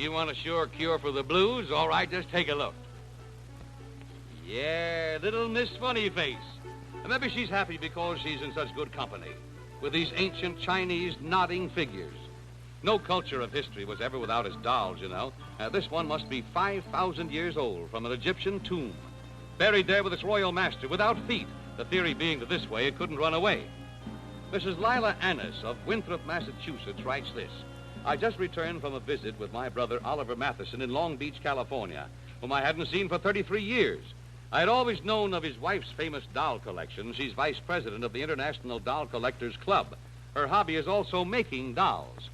You want a sure cure for the blues? All right, just take a look. Yeah, little Miss Funny Face. And maybe she's happy because she's in such good company with these ancient Chinese nodding figures. No culture of history was ever without its dolls, you know. This one must be 5,000 years old from an Egyptian tomb, buried there with its royal master without feet, the theory being that this way it couldn't run away. Mrs. Lila Annis of Winthrop, Massachusetts writes this. I just returned from a visit with my brother Oliver Matheson in Long Beach, California, whom I hadn't seen for 33 years. I had always known of his wife's famous doll collection. She's vice president of the International Doll Collectors Club. Her hobby is also making dolls.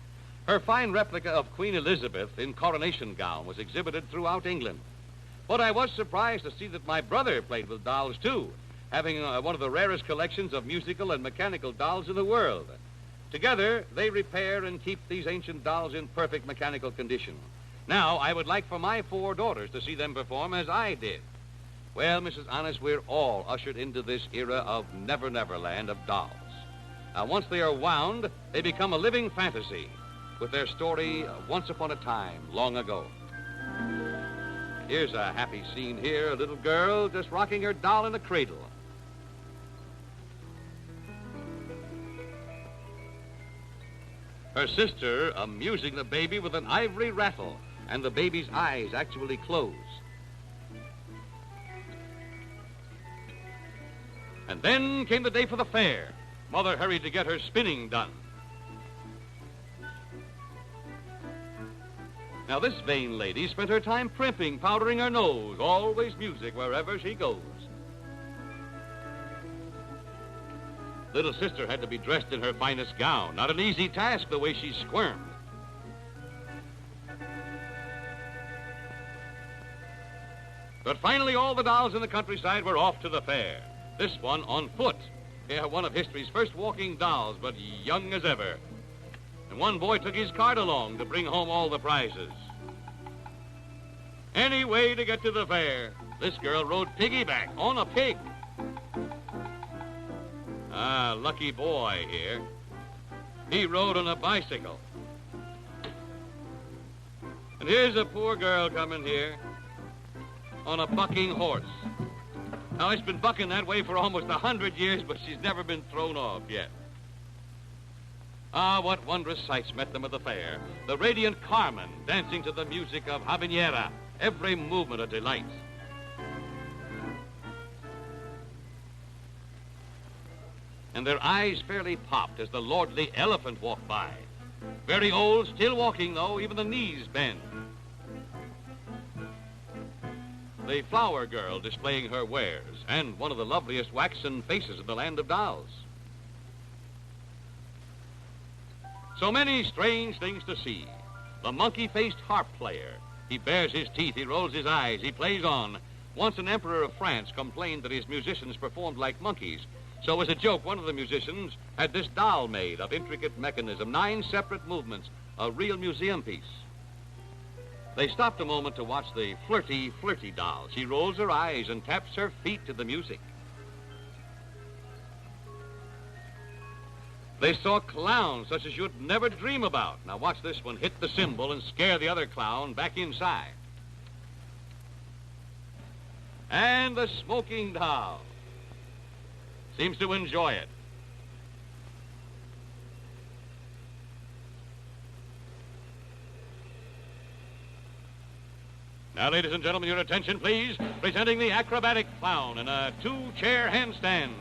Her fine replica of Queen Elizabeth in coronation gown was exhibited throughout England. But I was surprised to see that my brother played with dolls, too, having one of the rarest collections of musical and mechanical dolls in the world. Together, they repair and keep these ancient dolls in perfect mechanical condition. Now, I would like for my 4 daughters to see them perform as I did. Well, Mrs. Honest, we're all ushered into this era of Never Never Land of dolls. Now, once they are wound, they become a living fantasy with their story once upon a time, long ago. Here's a happy scene here, a little girl just rocking her doll in a cradle. Her sister amusing the baby with an ivory rattle, and the baby's eyes actually close. And then came the day for the fair. Mother hurried to get her spinning done. Now, this vain lady spent her time primping, powdering her nose, always music wherever she goes. Little sister had to be dressed in her finest gown. Not an easy task, the way she squirmed. But finally, all the dolls in the countryside were off to the fair. This one on foot. Yeah, one of history's first walking dolls, but young as ever. And one boy took his cart along to bring home all the prizes. Any way to get to the fair, this girl rode piggyback on a pig. Ah, lucky boy here. He rode on a bicycle. And here's a poor girl coming here on a bucking horse. Now, it's been bucking that way for almost 100 years, but she's never been thrown off yet. Ah, what wondrous sights met them at the fair. The radiant Carmen dancing to the music of habanera, every movement a delight. And their eyes fairly popped as the lordly elephant walked by. Very old, still walking, though, even the knees bend. The flower girl displaying her wares, and one of the loveliest waxen faces in the land of dolls. So many strange things to see. The monkey-faced harp player. He bares his teeth, he rolls his eyes, he plays on. Once an emperor of France complained that his musicians performed like monkeys. So as a joke, one of the musicians had this doll made of intricate mechanism, 9 separate movements, a real museum piece. They stopped a moment to watch the flirty doll. She rolls her eyes and taps her feet to the music. They saw clowns such as you'd never dream about. Now watch this one hit the cymbal and scare the other clown back inside. And the smoking doll seems to enjoy it. Now, ladies and gentlemen, your attention, please. Presenting the acrobatic clown in a 2-chair handstand.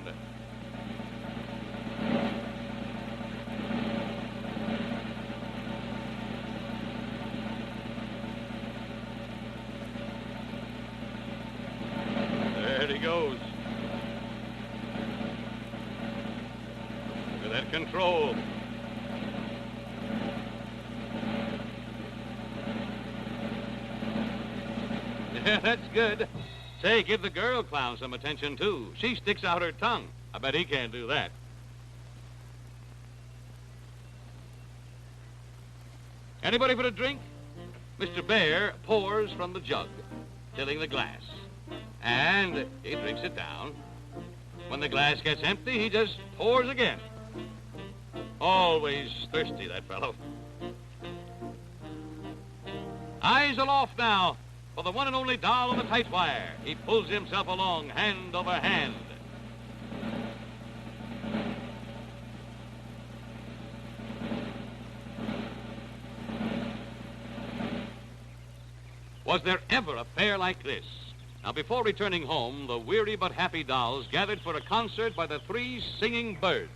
There he goes. Look at that control. Yeah, that's good. Say, give the girl clown some attention, too. She sticks out her tongue. I bet he can't do that. Anybody for a drink? Mr. Bear pours from the jug, filling the glass. And he drinks it down. When the glass gets empty, he just pours again. Always thirsty, that fellow. Eyes aloft now for the one and only doll on the tight wire. He pulls himself along, hand over hand. Was there ever a fair like this? Now, before returning home, the weary but happy dolls gathered for a concert by the three singing birds.